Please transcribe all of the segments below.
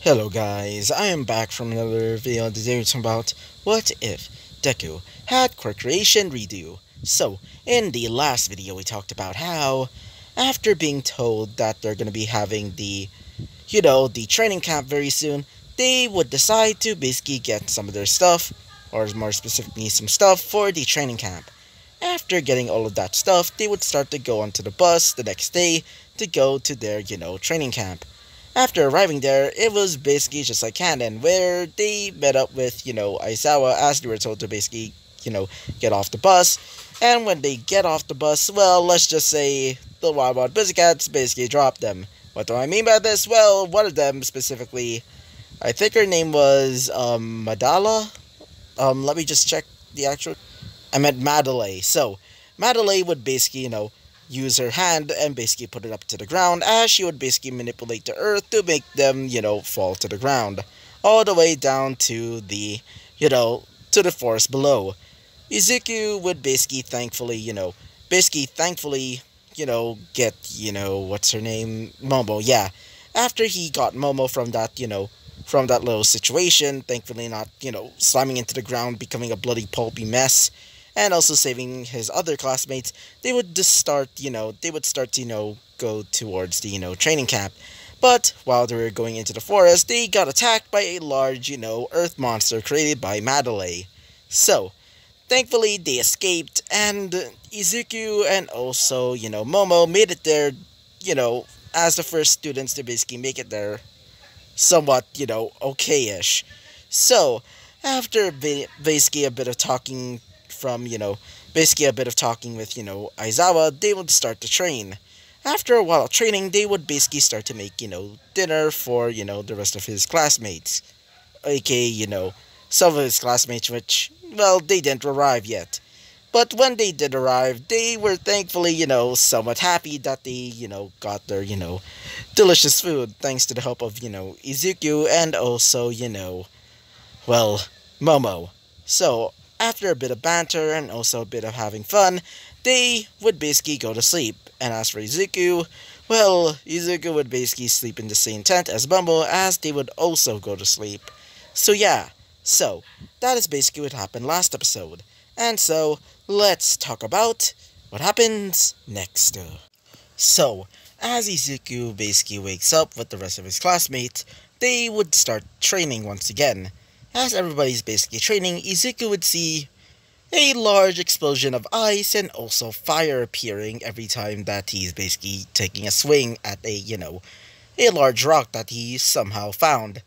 Hello guys, I am back from another video. Today we're talking about what if Deku had quirk creation redo. So, in the last video we talked about how, after being told that they're gonna be having the training camp very soon, they would decide to basically get some of their stuff, or more specifically some stuff for the training camp. After getting all of that stuff, they would start to go onto the bus the next day to go to their, training camp. After arriving there, it was basically just like canon, where they met up with, Aizawa as they were told to basically, get off the bus. And when they get off the bus, well, let's just say the Wild Wild Pussycats basically dropped them. What do I mean by this? Well, one of them specifically, I think her name was, Madala? Let me just check the actual... I meant Madelay. So, Madelay would basically, use her hand and basically put it up to the ground, as she would basically manipulate the earth to make them, fall to the ground. All the way down to the, to the forest below. Izuku would basically thankfully, get, what's her name? Momo, yeah. After he got Momo from that, from that little situation, thankfully not, slamming into the ground, becoming a bloody pulpy mess, and also saving his other classmates, they would just start, to, go towards the, training camp. But while they were going into the forest, they got attacked by a large, earth monster created by Madelay. So, thankfully they escaped, and Izuku and also, Momo made it there, as the first students to basically make it there somewhat, okay-ish. So, after basically a bit of talking from, basically a bit of talking with, Aizawa, they would start to train. After a while of training, they would basically start to make, dinner for, the rest of his classmates. AKA, some of his classmates which, well, they didn't arrive yet. But when they did arrive, they were thankfully, somewhat happy that they, got their, delicious food, thanks to the help of, Izuku and also, well, Momo. So, after a bit of banter and also a bit of having fun, they would basically go to sleep. And as for Izuku, well, Izuku would basically sleep in the same tent as Momo, as they would also go to sleep. So yeah, so, that is basically what happened last episode. And so, let's talk about what happens next. So, as Izuku basically wakes up with the rest of his classmates, they would start training once again. As everybody's basically training, Izuku would see a large explosion of ice and also fire appearing every time that he's basically taking a swing at a large rock that he somehow found.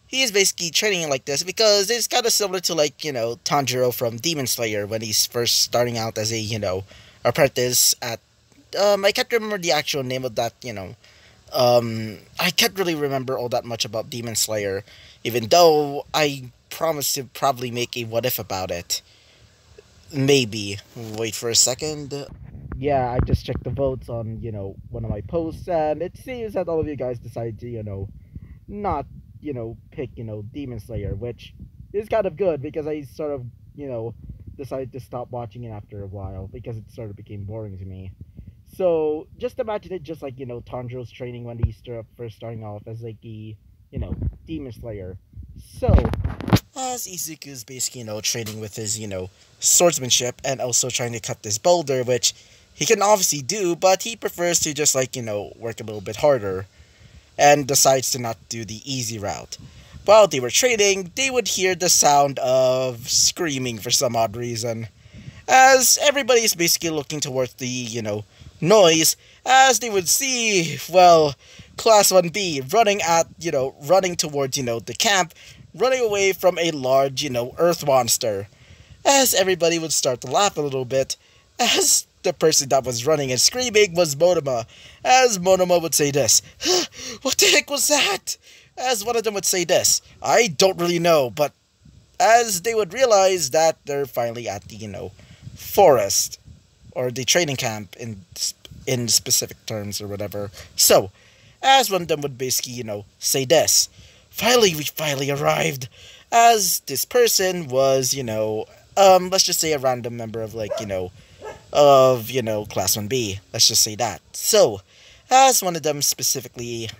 He is basically training like this because it's kind of similar to Tanjiro from Demon Slayer when he's first starting out as a, apprentice at, I can't remember the actual name of that, I can't really remember all that much about Demon Slayer, even though I promised to probably make a what if about it. Maybe. Wait for a second. Yeah, I just checked the votes on, one of my posts, and it seems that all of you guys decided to, not, pick, Demon Slayer, which is kind of good, because I sort of, decided to stop watching it after a while, because it sort of became boring to me. So, just imagine it just like, Tanjiro's training when he's first starting off as like a, Demon Slayer. So, as Izuku's basically, training with his, swordsmanship and also trying to cut this boulder, which he can obviously do, but he prefers to just like, work a little bit harder and decides to not do the easy route. While they were training, they would hear the sound of screaming for some odd reason, as everybody's basically looking towards the, noise, as they would see, well, Class 1B running towards, the camp, running away from a large, earth monster. As everybody would start to laugh a little bit, as the person that was running and screaming was Monoma, as Monoma would say this, "What the heck was that?" As one of them would say this, "I don't really know," but as they would realize that they're finally at the, forest, or the training camp in specific terms or whatever. So, as one of them would basically, say this, "Finally, we finally arrived," as this person was, let's just say a random member of, Class 1B. Let's just say that. So, as one of them specifically,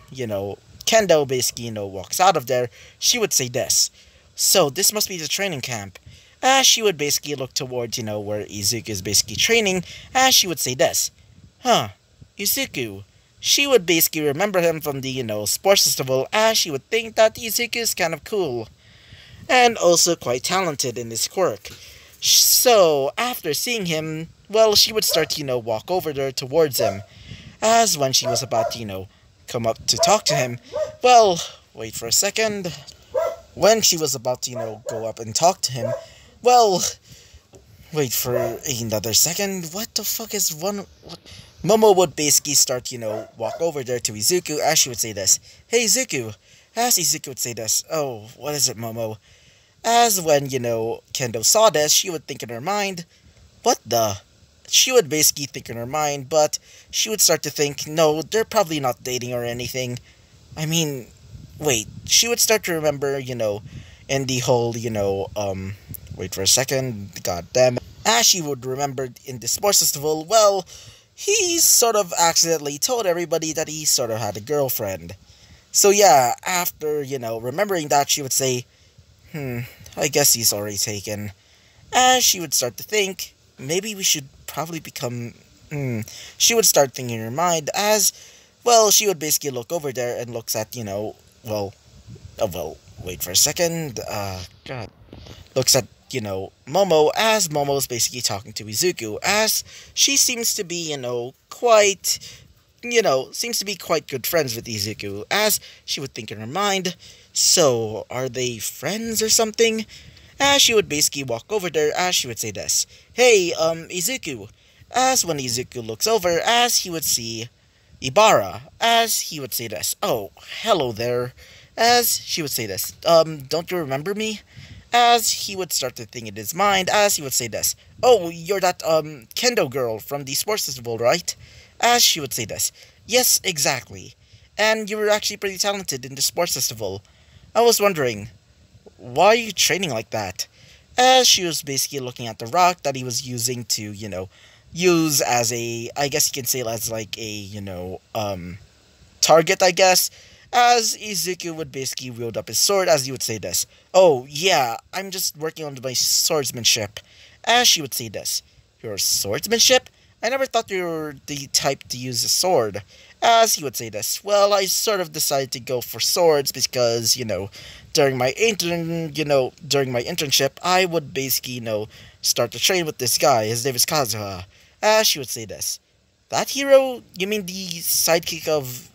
Kendo basically, walks out of there, she would say this. So, this must be the training camp. As she would basically look towards, where Izuku is basically training, as she would say this. Huh, Izuku. She would basically remember him from the, sports festival, as she would think that Izuku is kind of cool. And also quite talented in his quirk. So, after seeing him, well, she would start to, walk over there towards him. As when she was about to, come up to talk to him, well, wait for a second. When she was about to, go up and talk to him, well, wait for another second. What the fuck is one... What? Momo would basically start, walk over there to Izuku as she would say this. Hey, Izuku. As Izuku would say this. Oh, what is it, Momo? As when, Kendo saw this, she would think in her mind, what the? She would basically think in her mind, but she would start to think, no, they're probably not dating or anything. I mean, wait, she would start to remember, in the whole, wait for a second, god damn it. As she would remember in the sports festival, well, he sort of accidentally told everybody that he sort of had a girlfriend. So yeah, after, remembering that, she would say, I guess he's already taken. As she would start to think, maybe we should probably become... She would start thinking in her mind as, well, she would basically look over there and looks at, wait for a second, god. Looks at, Momo, as Momo's basically talking to Izuku, as she seems to be, quite... seems to be quite good friends with Izuku, as she would think in her mind, so, are they friends or something? As she would basically walk over there, as she would say this. Hey, Izuku. As when Izuku looks over, as he would see Ibara, as he would say this. Oh, hello there. As she would say this. Don't you remember me? As he would start to think in his mind, as he would say this. Oh, you're that, Kendo girl from the sports festival, right? As she would say this. Yes, exactly. And you were actually pretty talented in the sports festival. I was wondering, why are you training like that? As she was basically looking at the rock that he was using to, use as a, I guess you can say as like a, target, I guess. As Izuku would basically wield up his sword, as he would say this. Oh, yeah, I'm just working on my swordsmanship. As she would say this. Your swordsmanship? I never thought you were the type to use a sword. As he would say this. Well, I sort of decided to go for swords because, during my internship, I would basically, start to train with this guy. His name is Kazuha. As she would say this. That hero? You mean the sidekick of...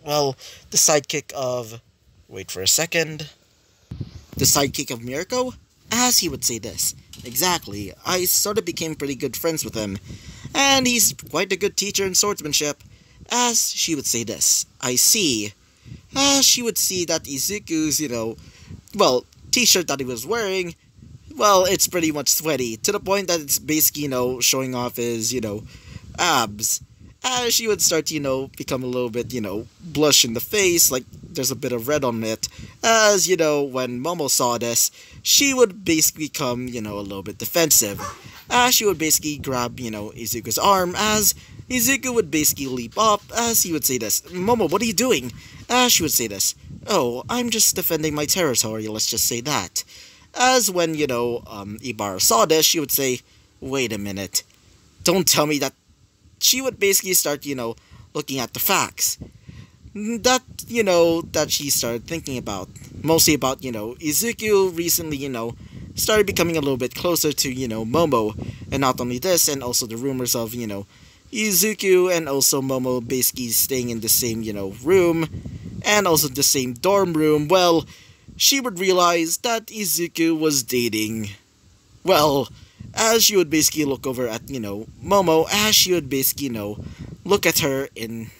Well, the sidekick of... Wait for a second. The sidekick of Mirko? As he would say this. Exactly. I sort of became pretty good friends with him. And he's quite a good teacher in swordsmanship. As she would say this. I see. As she would see that Izuku's, t-shirt that he was wearing, well, it's pretty much sweaty. To the point that it's basically, showing off his, abs. As she would start to, become a little bit, blush in the face, like there's a bit of red on it. As, when Momo saw this, she would basically become, a little bit defensive. As she would basically grab, Izuku's arm, as Izuku would basically leap up, as he would say this. Momo, what are you doing? As she would say this. Oh, I'm just defending my territory, let's just say that. As when, Ibara saw this, she would say, wait a minute. Don't tell me that. She would basically start, looking at the facts. That, that she started thinking about. Mostly about, Izuku recently, started becoming a little bit closer to, Momo. And not only this, and also the rumors of, Izuku and also Momo basically staying in the same, room. And also the same dorm room. Well, she would realize that Izuku was dating... Well, as she would basically look over at, Momo, as she would basically, look at her in,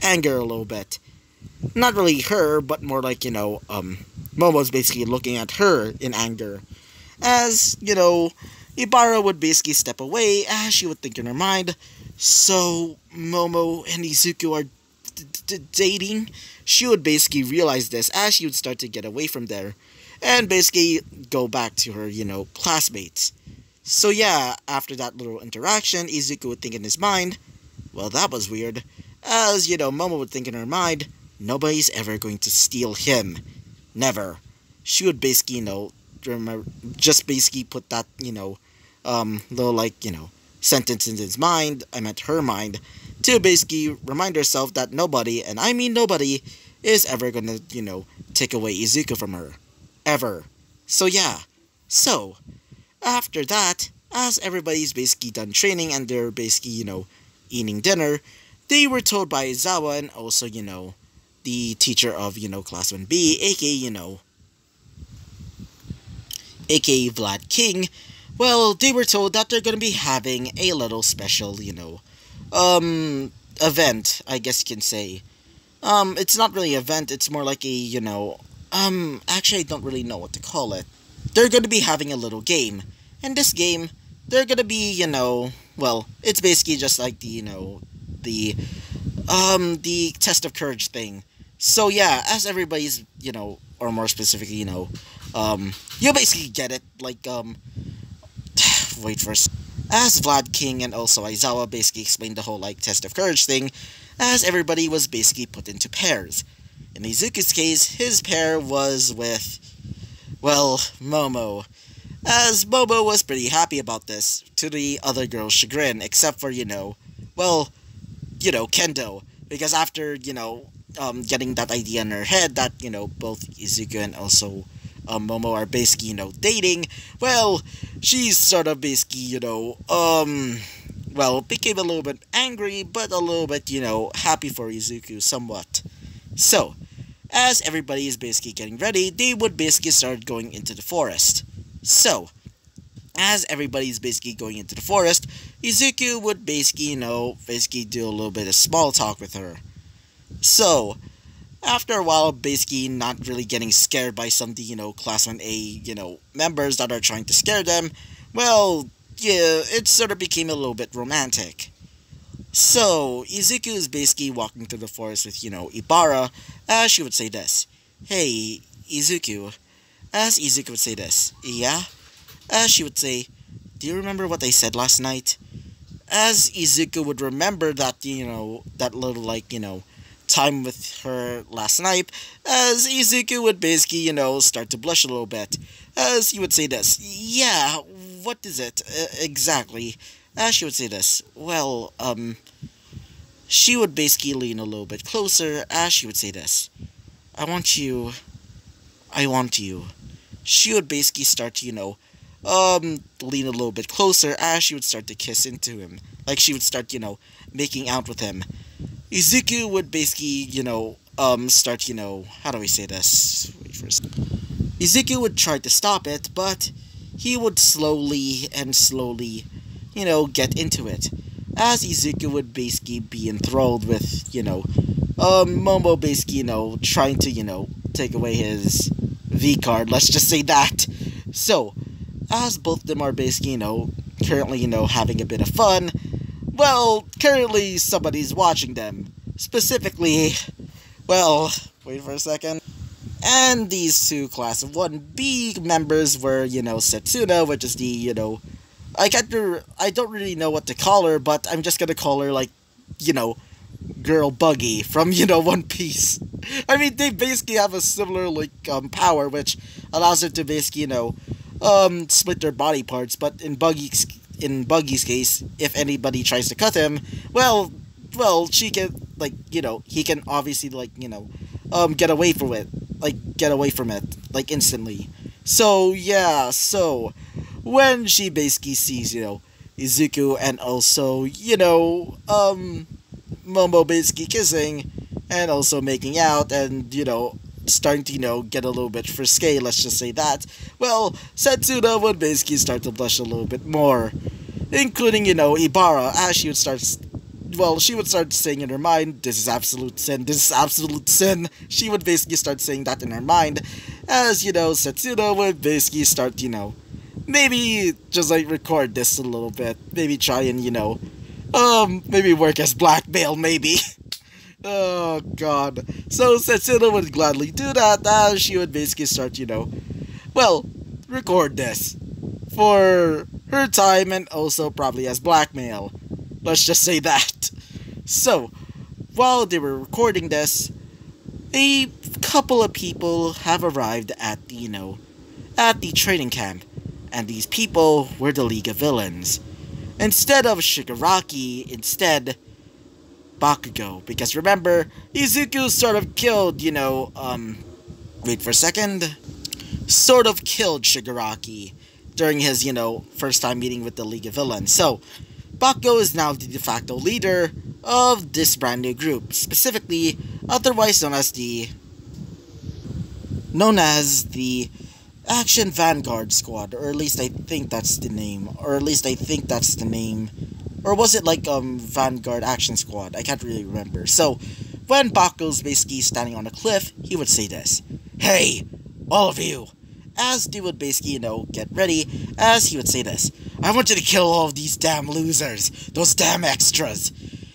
anger a little bit. Not really her, but more like, Momo's basically looking at her in anger. As, Ibara would basically step away, as she would think in her mind, so Momo and Izuku are dating? She would basically realize this as she would start to get away from there, and basically go back to her, classmates. So yeah, after that little interaction, Izuku would think in his mind, well, that was weird. As, Momo would think in her mind, nobody's ever going to steal him. Never. She would basically, remember, just basically put that, little, like, sentence in his mind, I meant her mind, to basically remind herself that nobody, and I mean nobody, is ever gonna, take away Izuku from her. Ever. So yeah. So, after that, as everybody's basically done training and they're basically, eating dinner, they were told by Izawa and also, the teacher of, Class 1B, aka Vlad King, well, they were told that they're gonna be having a little special, event, I guess you can say. It's not really an event, it's more like a, actually I don't really know what to call it. They're gonna be having a little game. And this game, they're gonna be, well, it's basically just like the, the test of courage thing. So yeah, as everybody's, or more specifically, you basically get it, like, wait for a second. As Vlad King and also Aizawa basically explained the whole, like, test of courage thing, as everybody was basically put into pairs. In Izuku's case, his pair was with, well, Momo. As Momo was pretty happy about this, to the other girl's chagrin, except for, well, Kendo. Because after, getting that idea in her head that, both Izuku and also Momo are basically, dating, well, she's sort of basically, well, became a little bit angry, but a little bit, happy for Izuku somewhat. So, as everybody is basically getting ready, they would basically start going into the forest. So, as everybody's basically going into the forest, Izuku would basically, basically do a little bit of small talk with her. So, after a while, basically not really getting scared by some of the, Class 1A, members that are trying to scare them, well, yeah, it sort of became a little bit romantic. So, Izuku is basically walking through the forest with, Ibara, as she would say this. Hey, Izuku. As Izuku would say this. Yeah? As she would say, do you remember what I said last night? As Izuku would remember that, that little, like, time with her last night, as Izuku would basically, start to blush a little bit, as he would say this. Yeah, what is it, exactly? As she would say this. Well, she would basically lean a little bit closer, as she would say this. I want you. She would basically start to, lean a little bit closer, as she would start to kiss into him. Like, she would start, making out with him. Izuku would basically, start, how do we say this? Wait for a second. Izuku would try to stop it, but he would slowly, get into it. As Izuku would basically be enthralled with, Momo basically, trying to, take away his V-card, let's just say that. So, as both of them are basically, currently, having a bit of fun, well, currently somebody's watching them. Specifically, well, wait for a second. And these two Class of 1B members were, Setsuna, which is the, I don't really know what to call her, but I'm just gonna call her, like, Girl Buggy from, One Piece. I mean, they basically have a similar, like, power, which allows her to basically, split their body parts, but in Buggy's case, if anybody tries to cut him, well, she can, like, he can obviously, like, get away from it, like, instantly. So, yeah, so, when she basically sees, Izuku and also, Momo basically kissing, and also making out, and, starting to, get a little bit frisky, let's just say that, well, Setsuna would basically start to blush a little bit more, including, Ibara, as she would start, well, she would start saying in her mind, this is absolute sin, she would basically start saying that in her mind, as, Setsuna would basically start, maybe just, like, record this a little bit, maybe try and, maybe work as blackmail, maybe. Oh, God. So, Setsuna would gladly do that, as she would basically start, well, record this. For her time, and also probably as blackmail. Let's just say that. So, while they were recording this, a couple of people have arrived at the, at the training camp, and these people were the League of Villains. Instead of Shigaraki, instead Bakugo, because remember, Izuku sort of killed, wait for a second, sort of killed Shigaraki during his, first time meeting with the League of Villains. So, Bakugo is now the de facto leader of this brand new group, specifically, otherwise known as the Action Vanguard Squad, or at least I think that's the name, or was it like, Vanguard Action Squad? I can't really remember. So, when Bakugo's basically standing on a cliff, he would say this, "Hey, all of you!" As they would basically, get ready, as he would say this, "I want you to kill all of these damn losers, those damn extras,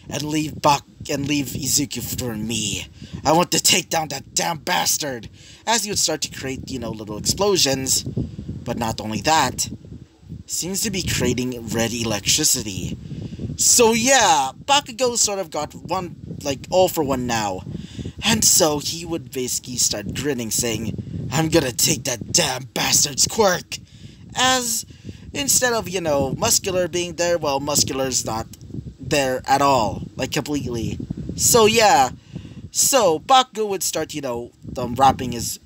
and leave Izuku for me. I want to take down that damn bastard." As he would start to create, little explosions, but not only that, seems to be creating red electricity. So yeah, Bakugo sort of got one, all for one now. And so he would basically start grinning, saying, "I'm gonna take that damn bastard's quirk." As, instead of, Muscular being there, well, Muscular's not there at all, completely. So yeah, so Bakugo would start, wrapping his,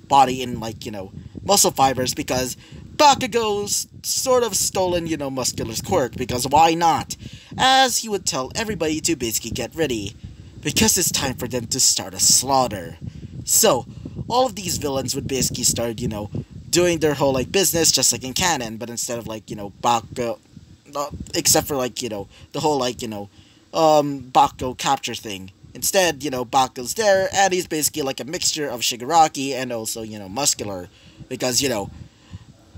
body in, muscle fibers, because Bakugo's sort of stolen, Muscular's quirk, because why not? As he would tell everybody to basically get ready, because it's time for them to start a slaughter. So, all of these villains would basically start, doing their whole, business, just like in canon, but instead of, Bakugo, except for, the whole, Bakugo capture thing. Instead, Bakugo's there, and he's basically like a mixture of Shigaraki and also, Muscular, because,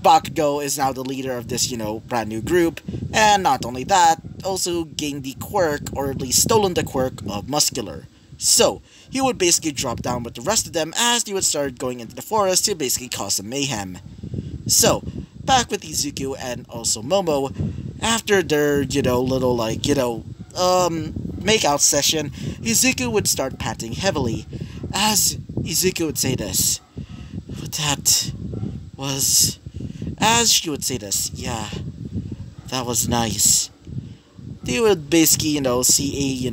Bakugo is now the leader of this, brand new group, and not only that, also gained the quirk, or at least stolen the quirk of Muscular. So, he would basically drop down with the rest of them as they would start going into the forest to basically cause some mayhem. So, back with Izuku and also Momo, after their, little, make-out session, Izuku would start panting heavily, as Izuku would say this, "That was..." As she would say this, "Yeah, that was nice." They would basically, see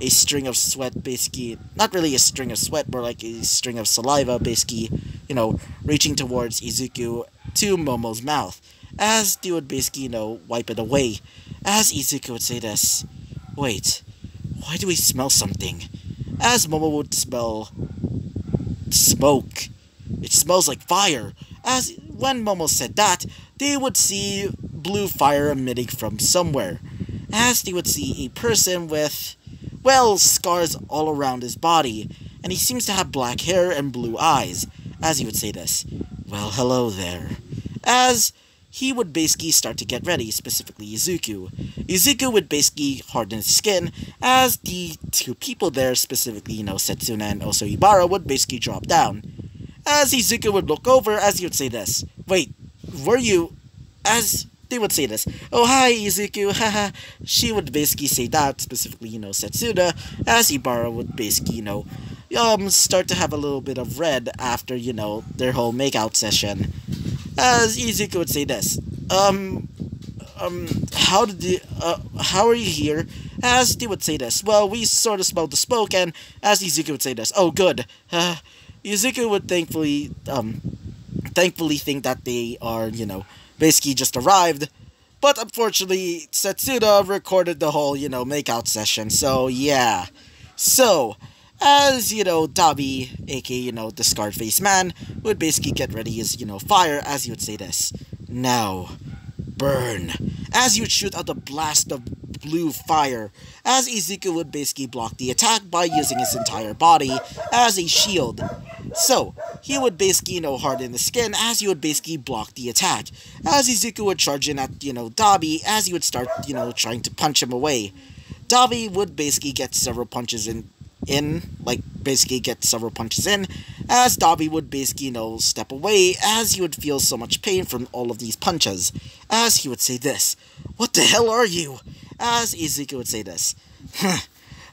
a string of sweat, basically, not really a string of sweat, more like a string of saliva, basically, reaching towards Izuku to Momo's mouth, as they would basically, wipe it away, as Izuku would say this, "Wait, why do we smell something?" As Momo would smell smoke. It smells like fire. As when Momo said that, they would see blue fire emitting from somewhere. As they would see a person with, well, scars all around his body, and he seems to have black hair and blue eyes. As he would say this, "Well, hello there." As he would basically start to get ready, specifically Izuku. Izuku would basically harden his skin, as the two people there, specifically, Setsuna and also Ibara, would basically drop down. As Izuku would look over, as he would say this, "Wait, were you..." As they would say this, "Oh, hi, Izuku, haha." She would basically say that, specifically, Setsuna, as Ibara would basically, start to have a little bit of red after, their whole make-out session. As Izuku would say this, how are you here?" As they would say this, "Well, we sort of smelled the smoke," and as Izuku would say this, "Oh, good." Izuku would thankfully think that they are, basically just arrived, but unfortunately, Setsuna recorded the whole, make-out session, so yeah. So, as, Dabi, aka, the scarred face man, would basically get ready his, fire, as he would say this, "Now, burn." As he would shoot out a blast of blue fire, as Izuku would basically block the attack by using his entire body as a shield. So, he would basically, harden the skin, as he would basically block the attack. As Izuku would charge in at, Dabi, as he would start, trying to punch him away. Dabi would basically get several punches in, as Dabi would basically, step away, as he would feel so much pain from all of these punches. As he would say this, "What the hell are you?" As Izuku would say this,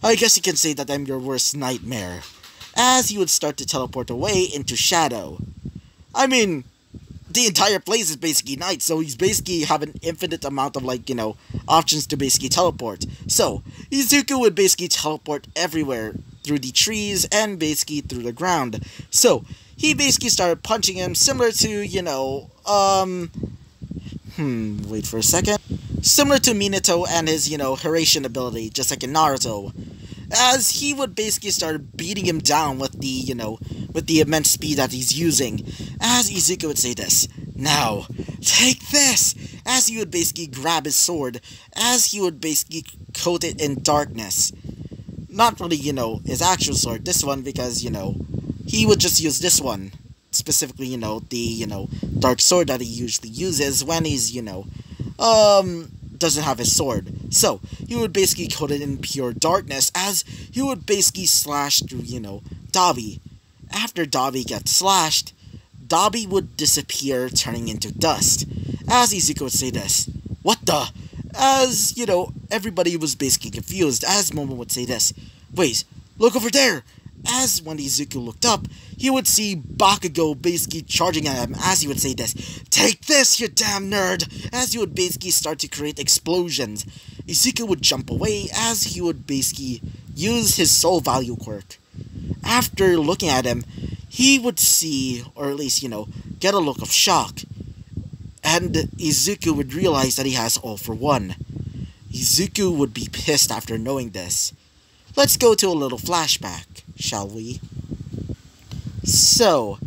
"I guess you can say that I'm your worst nightmare." as he would start to teleport away into shadow. I mean, the entire place is basically night, so he's basically have an infinite amount of, like, options to basically teleport. So, Izuku would basically teleport everywhere, through the trees, and basically through the ground. So, he basically started punching him, similar to, wait for a second. Similar to Minato and his, Hiraishin ability, just like in Naruto. As he would basically start beating him down with the immense speed that he's using. As Izuku would say this, "Now, take this!" As he would basically grab his sword, as he would basically coat it in darkness. Not really, his actual sword, this one, because, he would just use this one. Specifically, the, dark sword that he usually uses when he's, doesn't have his sword. So, he would basically coat it in pure darkness, as he would basically slash through, Dabi. After Dabi gets slashed, Dabi would disappear, turning into dust. As Izuku would say this, "What the?" As, everybody was basically confused, as Momo would say this, "Wait, look over there!" As when Izuku looked up, he would see Bakugo basically charging at him, as he would say this, "Take this, you damn nerd!" As he would basically start to create explosions. Izuku would jump away, as he would basically use his soul value quirk. After looking at him, he would see, or at least, get a look of shock. And Izuku would realize that he has all for one. Izuku would be pissed after knowing this. Let's go to a little flashback, shall we? So,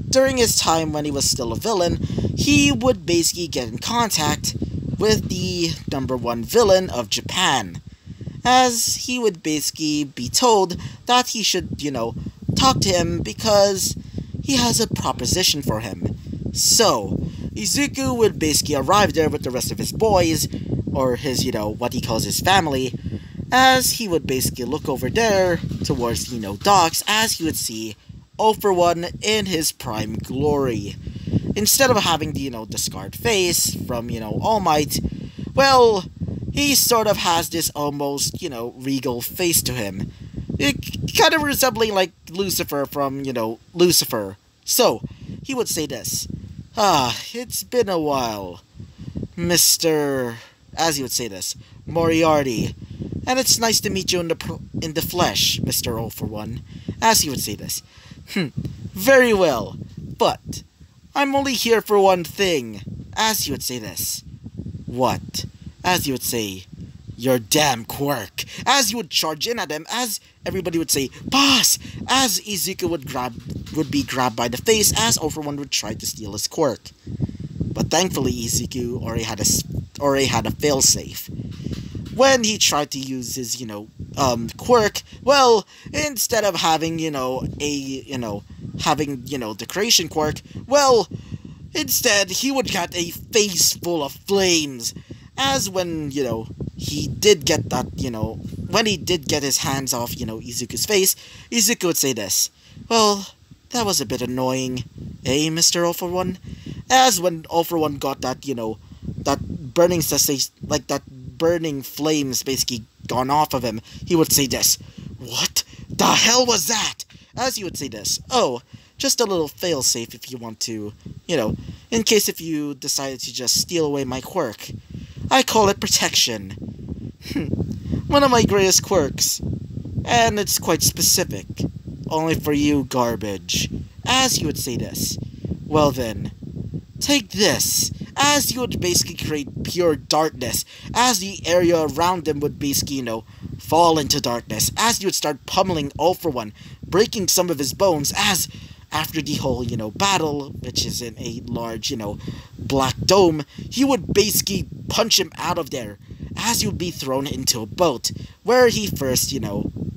during his time when he was still a villain, he would basically get in contact with the #1 villain of Japan, as he would basically be told that he should, talk to him because he has a proposition for him. So, Izuku would basically arrive there with the rest of his boys, or his, what he calls his family, as he would basically look over there towards, docks, as he would see all for one in his prime glory. Instead of having the, the scarred face from, All Might, well, he sort of has this almost, regal face to him. It kind of resembling like Lucifer from, Lucifer. So, he would say this, "It's been a while, Mr. As he would say this, Moriarty. And it's nice to meet you in the flesh, Mr. All for One." As he would say this, "Very well, but I'm only here for one thing." As he would say this, "What?" As he would say, "Your damn quirk." As he would charge in at him, as everybody would say, "Boss!" As Izuku would be grabbed by the face, as All for One would try to steal his quirk. But thankfully, Izuku already had a failsafe. When he tried to use his, quirk, well, instead of having, the creation quirk, well, instead, he would get a face full of flames. As when, he did get that, when he did get his hands off, Izuku's face, Izuku would say this, "Well, that was a bit annoying, eh, Mr. All for One?" As when All for One got that, that burning sensation, like that burning flames basically gone off of him, he would say this, "What the hell was that?" As he would say this, "Oh, just a little failsafe if you want to, in case if you decided to just steal away my quirk. I call it protection. One of my greatest quirks. And it's quite specific. Only for you, garbage." As he would say this, "Well then, take this." As he would basically create pure darkness, as the area around him would basically, fall into darkness, as he would start pummeling All for One, breaking some of his bones, as after the whole, battle, which is in a large, black dome, he would basically punch him out of there, as he would be thrown into a boat, where he first,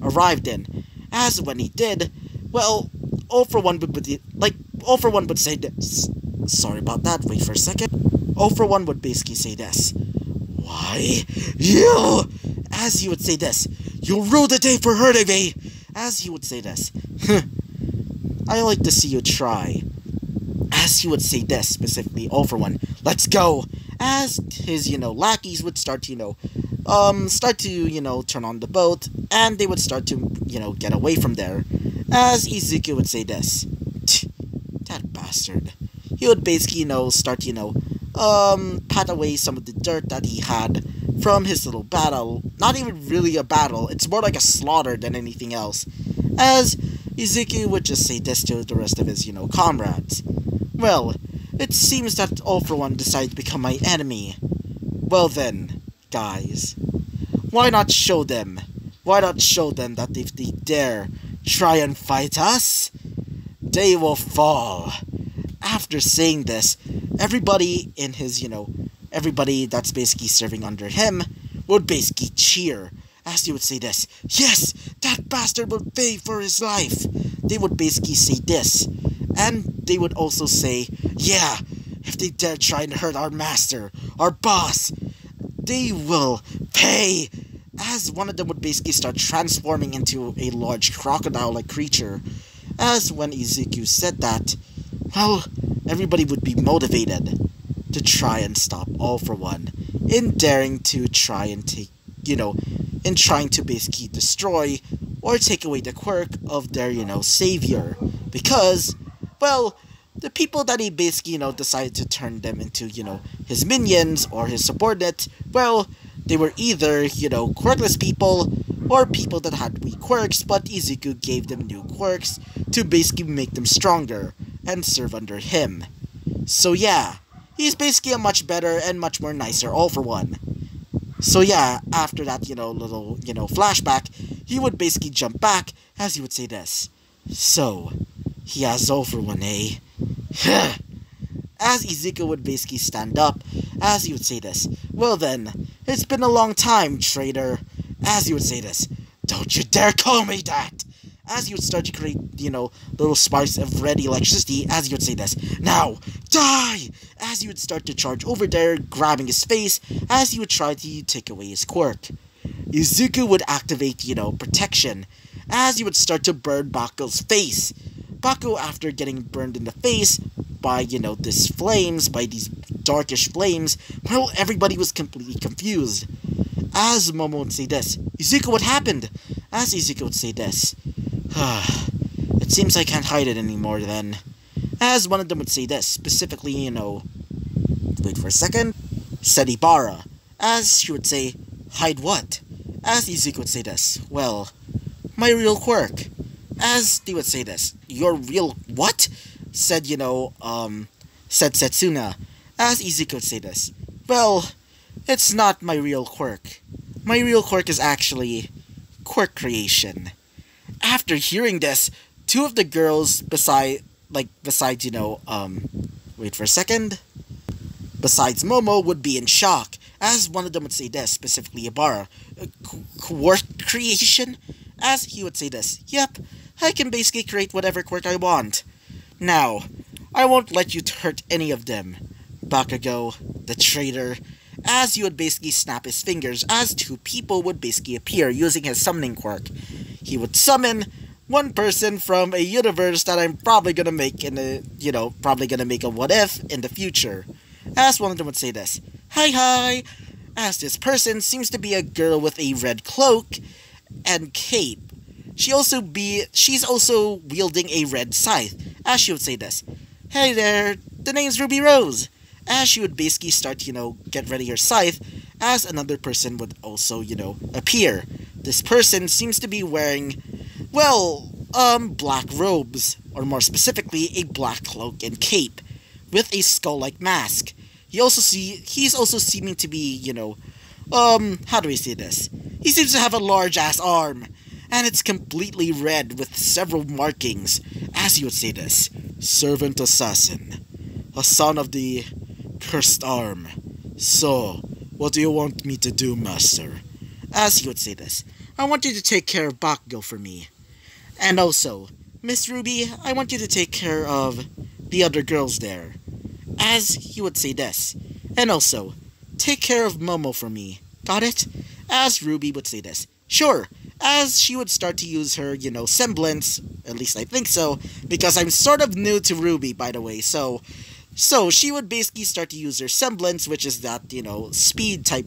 arrived in. As when he did, well, All for One would say this. Sorry about that, wait for a second. All for One would basically say this, "Why, you?" As he would say this, "You'll rue the day for hurting me." As he would say this, "I like to see you try." As he would say this, specifically All for One, "Let's go." As his, lackeys would start to, turn on the boat, and they would start to, get away from there. As Izuku would say this. That bastard. He would basically, start, pat away some of the dirt that he had from his little battle. Not even really a battle, it's more like a slaughter than anything else. As Izuku would just say this to the rest of his, comrades. Well, it seems that All For One decided to become my enemy. Well then, guys, why not show them? Why not show them that if they dare try and fight us, they will fall. After saying this, everybody in his, everybody that's basically serving under him would basically cheer. As he would say this, yes, that bastard will pay for his life. They would basically say this. And they would also say, yeah, if they dare try and hurt our master, our boss, they will pay. As one of them would basically start transforming into a large crocodile-like creature. As when Izuku said that, well, everybody would be motivated to try and stop All For One in daring to try and take, in trying to basically destroy or take away the quirk of their, savior. Because, well, the people that he basically, decided to turn them into, his minions or his subordinates, well, they were either, quirkless people or people that had weak quirks, but Izuku gave them new quirks to basically make them stronger and serve under him. So yeah, he's basically a much better and much more nicer All For One. So yeah, after that, little, flashback, he would basically jump back as he would say this. So, he has All For One, eh? As Izuku would basically stand up, as he would say this. Well then, it's been a long time, traitor. As he would say this. Don't you dare call me that! As he would start to create, little sparks of red electricity, as he would say this. Now, die! As he would start to charge over there, grabbing his face, as he would try to take away his quirk. Izuku would activate, protection, as he would start to burn Baku's face. Baku, after getting burned in the face by, these flames, by these darkish flames, well, everybody was completely confused. As Momo would say this, Izuku, what happened? As Izuku would say this, it seems I can't hide it anymore then. As one of them would say this, specifically, wait for a second, said Ibara. As she would say, hide what? As Izuku would say this, well, my real quirk. As they would say this, your real what? Said, said Setsuna. As Izuku would say this, well, it's not my real quirk. My real quirk is actually quirk creation. After hearing this, two of the girls besides, wait for a second, besides Momo would be in shock, as one of them would say this, specifically Ibara, quirk creation? As he would say this, yep, I can basically create whatever quirk I want. Now, I won't let you hurt any of them. Bakugo, the traitor, as he would basically snap his fingers as two people would basically appear using his summoning quirk. He would summon one person from a universe that I'm probably gonna make in a, probably gonna make a what if in the future. As one of them would say this, hi, as this person seems to be a girl with a red cloak and cape. She's also wielding a red scythe, as she would say this, hey there, the name's Ruby Rose. As she would basically start, get ready her scythe, as another person would also, appear. This person seems to be wearing, well, black robes, or more specifically, a black cloak and cape, with a skull-like mask. He's also seeming to be, how do we say this? He seems to have a large-ass arm, and it's completely red with several markings, as he would say this, servant assassin, a son of the cursed arm. So, what do you want me to do, master? As he would say this, I want you to take care of Bakugo for me. And also, Miss Ruby, I want you to take care of the other girls there. As he would say this. And also, take care of Momo for me. Got it? As Ruby would say this. Sure. As she would start to use her, semblance, at least I think so, because I'm sort of new to Ruby, by the way, so she would basically start to use her semblance, which is that, speed type,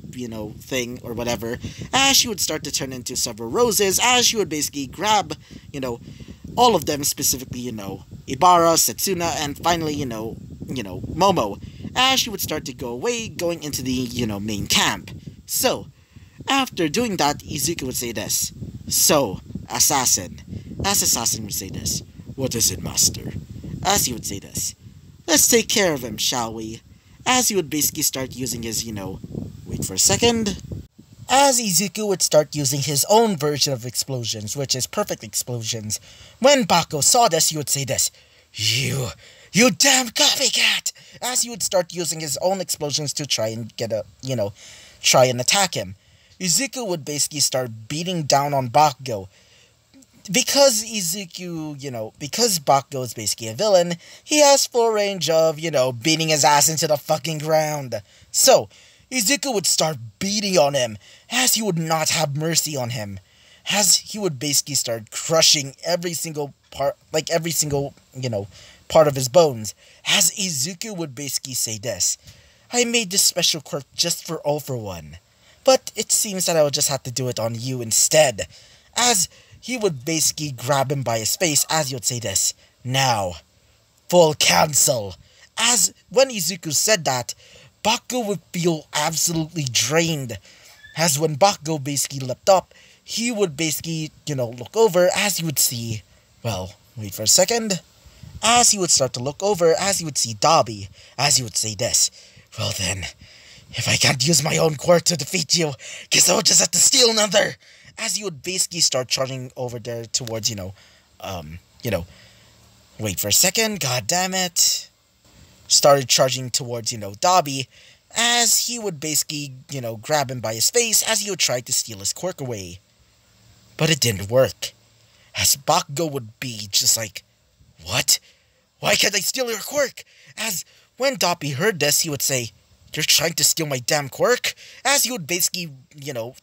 thing, or whatever, as she would start to turn into several roses, as she would basically grab, all of them, specifically, Ibara, Setsuna, and finally, Momo, as she would start to go away, going into the, main camp. So, after doing that, Izuku would say this. So, Assassin. As Assassin would say this. What is it, Master? As he would say this. Let's take care of him, shall we? As he would basically start using his, wait for a second. As Izuku would start using his own version of explosions, which is perfect explosions. When Bako saw this, he would say this. You damn copycat! As he would start using his own explosions to try and try and attack him. Izuku would basically start beating down on Bakugo. Because because Bakugo is basically a villain, he has full range of, beating his ass into the fucking ground. So, Izuku would start beating on him, as he would not have mercy on him. As he would basically start crushing every single part, part of his bones. As Izuku would basically say this. I made this special quirk just for all for one. But it seems that I will just have to do it on you instead. As he would basically grab him by his face as he would say this. Now, full cancel. As when Izuku said that, Bakugo would feel absolutely drained. As when Bakugo basically leapt up, he would basically, look over as he would see, well, wait for a second. As he would start to look over, as he would see Dabi, as he would say this. Well then, if I can't use my own quirk to defeat you, guess I'll just have to steal another. As he would basically start charging over there towards, wait for a second, god damn it. Started charging towards, Dabi, as he would basically, grab him by his face as he would try to steal his quirk away. But it didn't work. As Bakugo would be just like, what? Why can't I steal your quirk? As when Dabi heard this, he would say, you're trying to steal my damn quirk? As he would basically,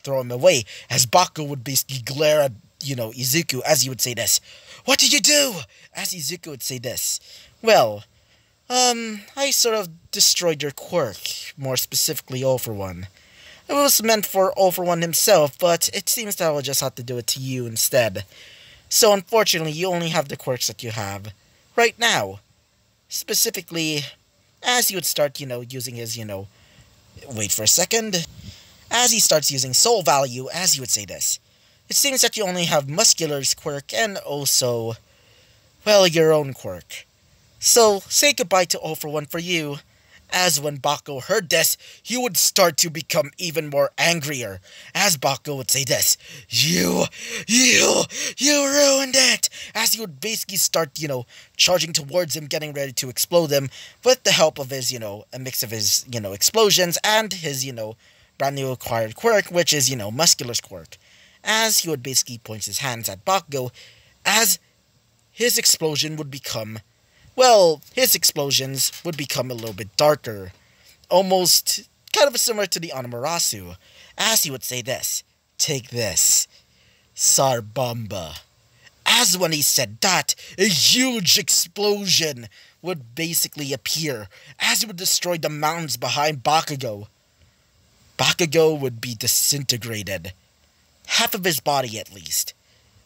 throw him away. As Bakugo would basically glare at, Izuku as he would say this. What did you do? As Izuku would say this. Well, I sort of destroyed your quirk. More specifically, All For One. It was meant for All For One himself, but it seems that I will just have to do it to you instead. So unfortunately, you only have the quirks that you have. Right now. Specifically, as he would start, using his, wait for a second. As he starts using soul value, as he would say this. It seems that you only have Muscular's quirk and also, well, your own quirk. So, say goodbye to All For One for you. As when Bakugo heard this, he would start to become even more angrier. As Bakugo would say this. You ruined it! As he would basically start, charging towards him, getting ready to explode him, with the help of his, a mix of his, explosions and his, brand new acquired quirk, which is, Muscular's quirk. As he would basically point his hands at Bakugo, as his explosion would become, well, his explosions would become a little bit darker. Almost kind of similar to the Anomurasu. As he would say this. Take this. Sarbamba. As when he said that, a huge explosion would basically appear. As it would destroy the mountains behind Bakugo. Bakugo would be disintegrated. Half of his body at least.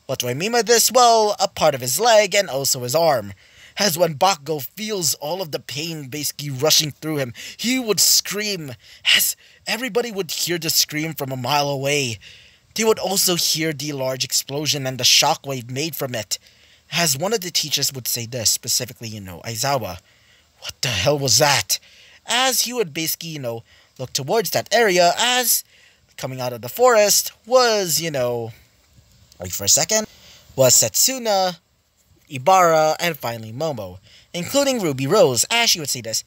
What do I mean by this? Well, a part of his leg and also his arm. As when Bakugo feels all of the pain basically rushing through him, he would scream, as everybody would hear the scream from a mile away. They would also hear the large explosion and the shockwave made from it. As one of the teachers would say this, specifically, Aizawa. What the hell was that? As he would basically, look towards that area, as coming out of the forest was, wait for a second, was Setsuna, Ibara, and finally Momo, including Ruby Rose. As she would say this,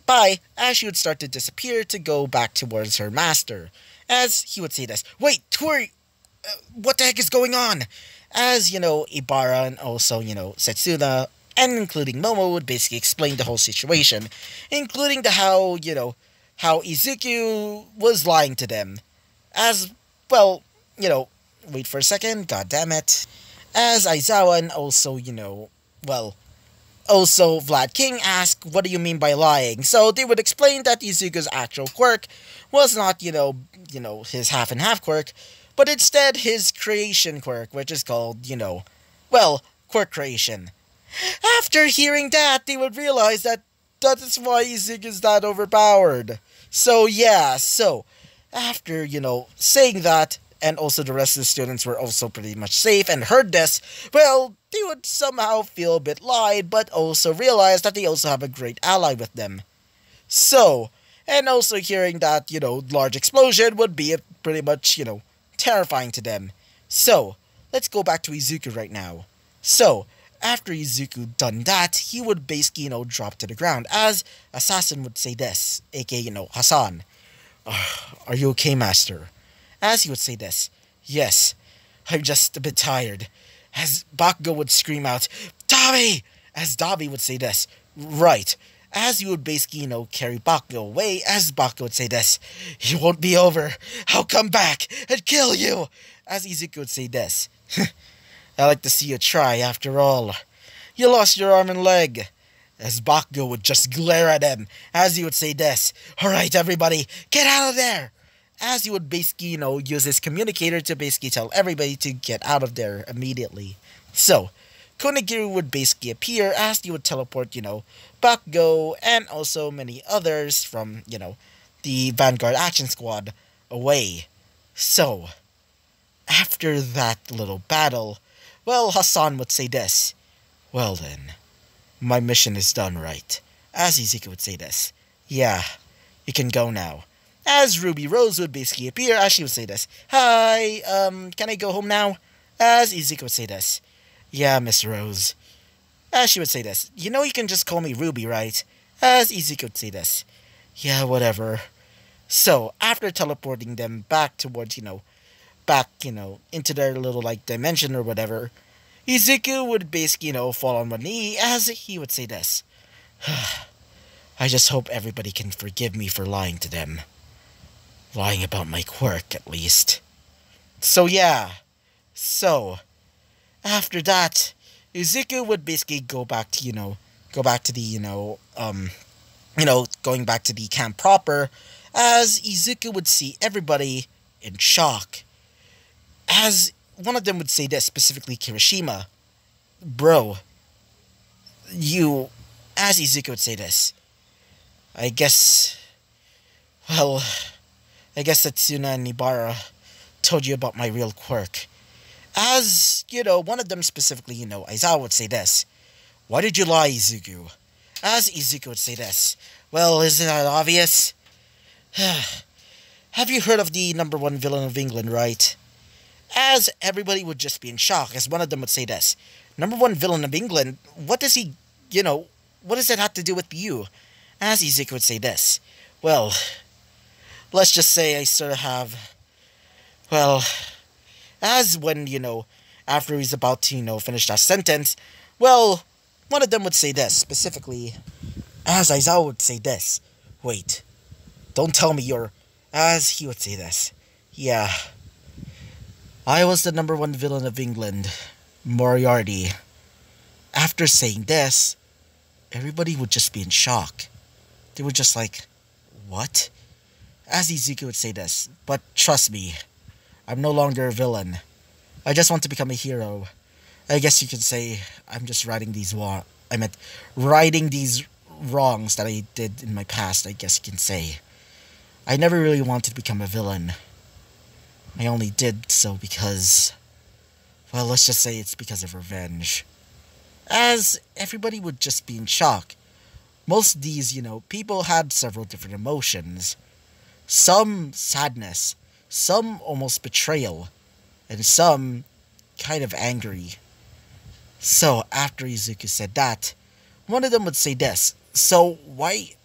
bye, as she would start to disappear to go back towards her master. As he would say this, wait, Tori, what the heck is going on? As, Ibara and also, Setsuna, and including Momo would basically explain the whole situation, including the how Izuku was lying to them. As, well, wait for a second, god damn it. As Aizawa and also, also Vlad King asked, what do you mean by lying? So they would explain that Izuku's actual quirk was not, his half-and-half quirk, but instead his creation quirk, which is called, Well, quirk creation. After hearing that, they would realize that that is why Izuku is that overpowered. So yeah, so after, saying that, and also the rest of the students were also pretty much safe and heard this, well, they would somehow feel a bit lied, but also realize that they also have a great ally with them. So, and also hearing that, large explosion would be pretty much, terrifying to them. So, let's go back to Izuku right now. So, after Izuku done that, he would basically, drop to the ground, as Assassin would say this, aka, Hassan. Are you okay, Master? As he would say this, yes, I'm just a bit tired. As Bakugo would scream out, Dabi! As Dabi would say this, right. As he would basically, carry Bakugo away, as Bakugo would say this, it won't be over. I'll come back and kill you. As Izuku would say this, I like to see you try, after all. You lost your arm and leg. As Bakugo would just glare at him, as he would say this, alright everybody, get out of there! As he would basically, use his communicator to basically tell everybody to get out of there immediately. So, Konegiru would basically appear as he would teleport, Bakugo and also many others from, the Vanguard Action Squad away. So, after that little battle, well, Hassan would say this, well then, my mission is done, right? As Izuku would say this, yeah, you can go now. As Ruby Rose would basically appear, as she would say this, hi, can I go home now? As Izuku would say this, yeah, Miss Rose. As she would say this, you can just call me Ruby, right? As Izuku would say this, yeah, whatever. So, after teleporting them back towards, back, into their little, dimension or whatever, Izuku would basically, fall on one knee as he would say this, I just hope everybody can forgive me for lying to them. Lying about my quirk, at least. So, yeah. So, after that, Izuku would basically go back to, going back to the camp proper, as Izuku would see everybody in shock. As one of them would say this, specifically Kirishima, bro, as Izuku would say this, I guess Setsuna and Nibara told you about my real quirk. As, one of them specifically, Aizawa would say this, why did you lie, Izuku? As Izuku would say this, well, isn't that obvious? Have you heard of the #1 villain of England, right? As everybody would just be in shock, as one of them would say this, #1 villain of England, what does he, what does that have to do with you? As Izuku would say this, well, let's just say I sort of have, well, as when, after he's about to, finish that sentence, well, one of them would say this, specifically, as Aizawa would say this, wait, don't tell me you're, as he would say this, yeah, I was the #1 villain of England, Moriarty. After saying this, everybody would just be in shock. They were just like, what? As Izuku would say this, but trust me, I'm no longer a villain. I just want to become a hero. I guess you could say I'm just righting these wrongs that I did in my past, I guess you can say. I never really wanted to become a villain. I only did so because, well, let's just say it's because of revenge. As everybody would just be in shock. Most of these, people had several different emotions. Some sadness, some almost betrayal, and some kind of angry. So, after Izuku said that, one of them would say this, so why,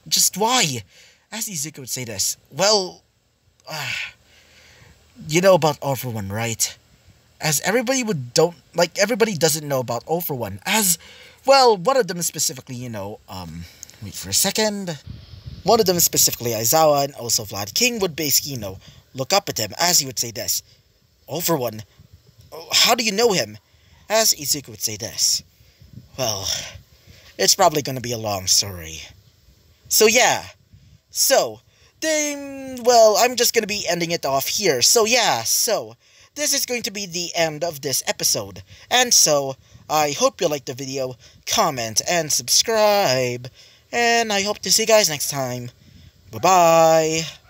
just why? As Izuku would say this, well, you know about All For One, right? As everybody everybody doesn't know about All For One, as, well, one of them specifically, wait for a second. One of them specifically, Aizawa and also Vlad King would basically, look up at him as he would say this. All For One? How do you know him? As Izuku would say this. Well, it's probably going to be a long story. So yeah. So, I'm just going to be ending it off here. So yeah, this is going to be the end of this episode. And so, I hope you liked the video, comment, and subscribe. And I hope to see you guys next time. Bye-bye.